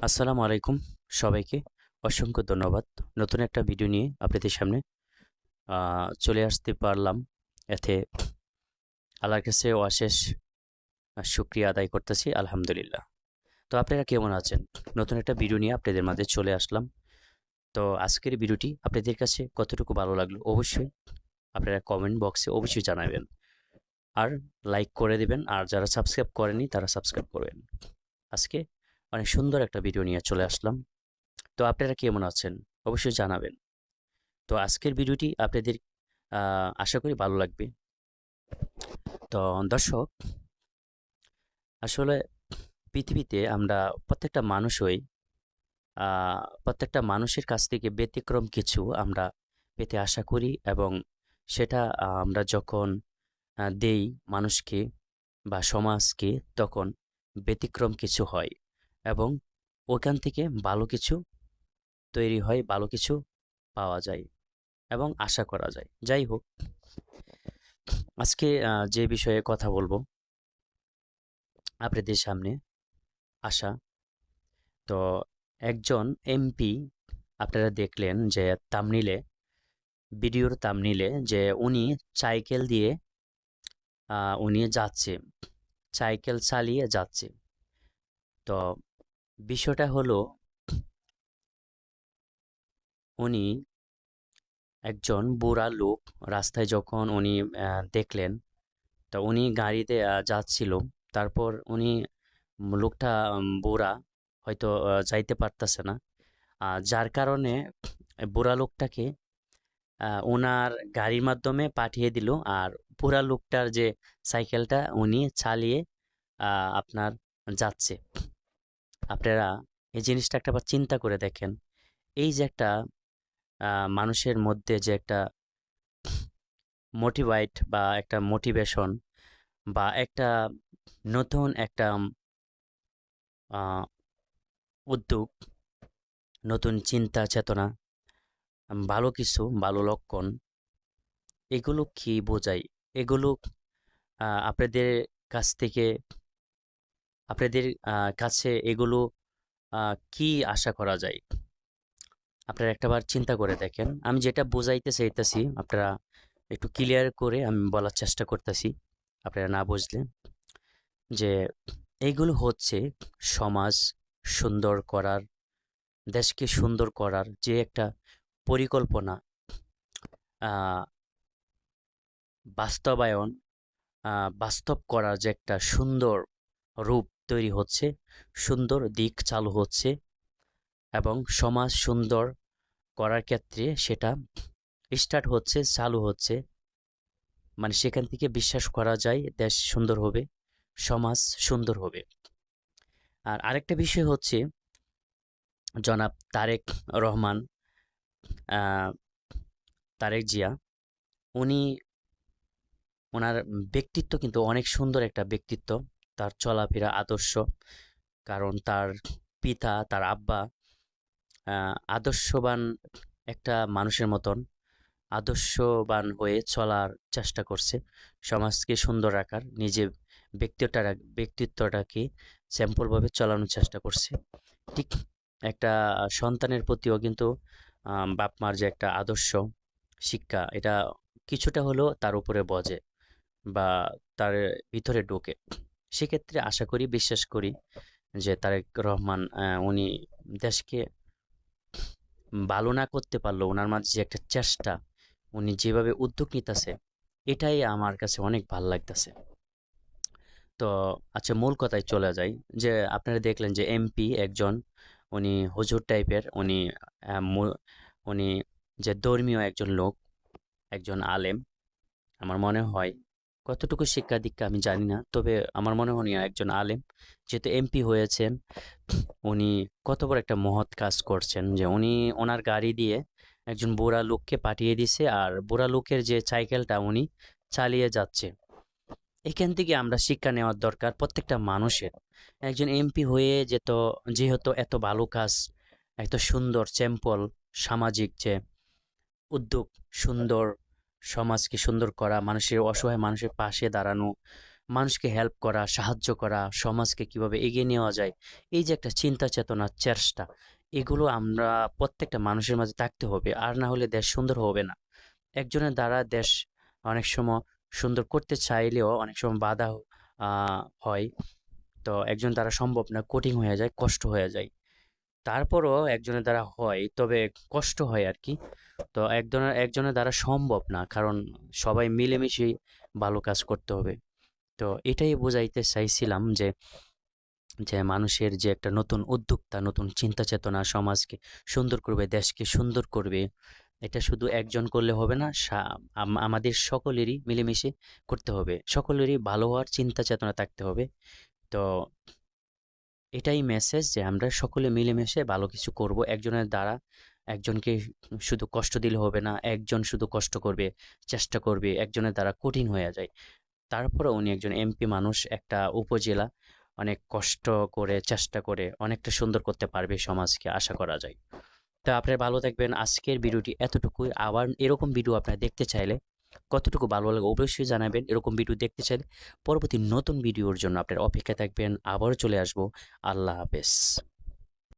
আসসালামু আলাইকুম সবাইকে। অসংখ্য ধন্যবাদ। নতুন একটা ভিডিও নিয়ে আপনাদের সামনে চলে আসতে পারলাম। এতে আল্লাহর কাছে অশেষ শুকরিয়া আদায় করতেছি, আলহামদুলিল্লাহ। তো আপনারা কেমন আছেন? নতুন একটা ভিডিও নিয়ে আপনাদের মাঝে চলে আসলাম। তো আজকের ভিডিওটি আপনাদের কাছে কতটুকু ভালো লাগলো অবশ্যই আপনারা কমেন্ট বক্সে অবশ্যই জানাবেন। আর লাইক করে দিবেন, আর যারা সাবস্ক্রাইব করেনি তারা সাবস্ক্রাইব করবেন। আজকে অনেক সুন্দর একটা ভিডিও নিয়ে চলে আসলাম। তো আপনারা কেমন আছেন অবশ্যই জানাবেন। তো আজকের ভিডিওটি আপনাদের আশা করি ভালো লাগবে। তো দর্শক, আসলে পৃথিবীতে আমরা প্রত্যেকটা মানুষই প্রত্যেকটা মানুষের কাছ থেকে ব্যতিক্রম কিছু আমরা পেতে আশা করি, এবং সেটা আমরা যখন দেই মানুষকে বা সমাজকে, তখন ব্যতিক্রম কিছু হয় এবং ওখান থেকে ভালো কিছু তৈরি হয়, ভালো কিছু পাওয়া যায় এবং আশা করা যায়। যাই হোক, আজকে যে বিষয়ে কথা বলবো আপনাদের সামনে আসা, তো একজন এমপি, আপনারা দেখলেন যে থাম্বনেইলে, ভিডিওর থাম্বনেইলে, যে উনি সাইকেল দিয়ে উনি যাচ্ছে, সাইকেল চালিয়ে যাচ্ছে। তো বিষয়টা হলো, উনি একজন বুড়া লোক, রাস্তায় যখন উনি দেখলেন, তো উনি গাড়িতে যাচ্ছিল। তারপর উনি লোকটা বুড়া, হয়তো যাইতে পারতেছে না, যার কারণে বুড়া লোকটাকে ওনার গাড়ির মাধ্যমে পাঠিয়ে দিল। আর বুড়া লোকটার যে সাইকেলটা উনি চালিয়ে আপনার যাচ্ছে। আপনারা এই জিনিসটা একটাবার চিন্তা করে দেখেন। এই যে একটা মানুষের মধ্যে যে একটা মোটিভেট বা একটা মোটিভেশন বা একটা নতুন একটা আহ, উদ্যোগ, নতুন চিন্তা চেতনা, ভালো কিছু, ভালো লক্ষণ, এগুলো কি বোঝায়? এগুলো আপনাদের কাছ থেকে, আপনাদের কাছে এগুলো কি আশা করা যায়? আপনারা একটাবার চিন্তা করে দেখেন। আমি যেটা বোঝাইতে চাইতেছি আপনারা একটু ক্লিয়ার করে আমি বলার চেষ্টা করতেছি, আপনারা না বুঝলে, যে এইগুলো হচ্ছে সমাজ সুন্দর করার, দেশকে সুন্দর করার যে একটা পরিকল্পনা, আহ, বাস্তবায়ন, বাস্তব করার যে একটা সুন্দর রূপ তৈরি হচ্ছে, সুন্দর দিক চালু হচ্ছে, এবং সমাজ সুন্দর করার ক্ষেত্রে সেটা স্টার্ট হচ্ছে, চালু হচ্ছে। মানে সেখান থেকে বিশ্বাস করা যায় দেশ সুন্দর হবে, সমাজ সুন্দর হবে। আর আরেকটা বিষয় হচ্ছে, জনাব তারেক রহমান, আহ, তারেক জিয়া, উনি, ওনার ব্যক্তিত্ব কিন্তু অনেক সুন্দর একটা ব্যক্তিত্ব। তার চলাফেরা, আদর্শ, কারণ তার পিতা, তার আব্বা আদর্শবান একটা মানুষের মতন আদর্শবান হয়ে চলার চেষ্টা করছে, সমাজকে সুন্দর রাখার, নিজে ব্যক্তিত্বটাকে স্যাম্পলভাবে চালানোর চেষ্টা করছে। ঠিক একটা সন্তানের প্রতিও কিন্তু বাপ মার যে একটা আদর্শ শিক্ষা, এটা কিছুটা হলেও তার উপরে বজে বা তার ভিতরে ঢোকে। সেক্ষেত্রে আশা করি, বিশ্বাস করি যে তারেক রহমান উনি দেশকে ভালো না করতে পারলো, ওনার মাঝে যে একটা চেষ্টা, উনি যেভাবে উদ্যোগ নিতেছে, এটাই আমার কাছে অনেক ভাল লাগতেছে। তো আচ্ছা, মূল কথায় চলে যাই। যে আপনারা দেখলেন যে এমপি একজন, উনি হুজুর টাইপের, উনি উনি যে ধর্মীয় একজন লোক, একজন আলেম, আমার মনে হয়, কতটুকু শিক্ষা দীক্ষা আমি জানি না, তবে আমার মনে হয় উনি একজন আলেম। যেহেতু এমপি হয়েছেন, উনি কত বড় একটা মহৎ কাজ করছেন, যে উনি ওনার গাড়ি দিয়ে একজন বুড়া লোককে পাঠিয়ে দিছে, আর বুড়া লোকের যে সাইকেলটা উনি চালিয়ে যাচ্ছে। এখান থেকে আমরা শিক্ষা নেওয়ার দরকার প্রত্যেকটা মানুষের। একজন এমপি হয়ে যেহেতু এত ভালো কাজ, এত সুন্দর স্যাম্পল, সামাজিক যে উদ্যোগ, সুন্দর সমাজকে সুন্দর করা, মানুষের, অসহায় মানুষের পাশে দাঁড়ানো, মানুষকে হেল্প করা, সাহায্য করা, সমাজকে কিভাবে এগিয়ে নেওয়া যায়, এই যে একটা চিন্তা চেতনা, চেষ্টা, এগুলো আমরা প্রত্যেকটা মানুষের মাঝে থাকতে হবে। আর না হলে দেশ সুন্দর হবে না। একজনের দ্বারা দেশ অনেক সময় সুন্দর করতে চাইলেও অনেক সময় বাধা হয়। তো একজন দ্বারা সম্ভব না, কঠিন হয়ে যায়, কষ্ট হয়ে যায়। তারপরও একজনের দ্বারা হয়, তবে কষ্ট হয় আর কি। তো একজনের দ্বারা সম্ভব না, কারণ সবাই মিলেমিশেই ভালো কাজ করতে হবে। তো এটাই বোঝাইতে চাইছিলাম যে যে মানুষের যে একটা নতুন উদ্যোক্তা, নতুন চিন্তা চেতনা সমাজকে সুন্দর করবে, দেশকে সুন্দর করবে, এটা শুধু একজন করলে হবে না, আমাদের সকলেরই মিলেমিশে করতে হবে, সকলেরই ভালো হওয়ার চিন্তা চেতনা থাকতে হবে। তো এটাই মেসেজ যে আমরা সকলে মিলেমিশে ভালো কিছু করব। একজনের দ্বারা একজনকে শুধু কষ্ট দিলে হবে না, একজন শুধু কষ্ট করবে, চেষ্টা করবে, একজনের দ্বারা কঠিন হয়ে যায়। তারপরে উনি একজন এমপি মানুষ, একটা উপজেলা অনেক কষ্ট করে, চেষ্টা করে অনেকটা সুন্দর করতে পারবে সমাজকে, আশা করা যায়। তো আপনারা ভালো থাকবেন। আজকের ভিডিওটি এতটুকুই। আবার এরকম ভিডিও আপনারা দেখতে চাইলে, কতটুকু ভালো লাগে অবশ্যই জানাবেন। এরকম ভিডিও দেখতে চাইলে পরবর্তী নতুন ভিডিওর জন্য আপনারা অপেক্ষায় থাকবেন। আবারও চলে আসবো। আল্লাহ হাফেজ।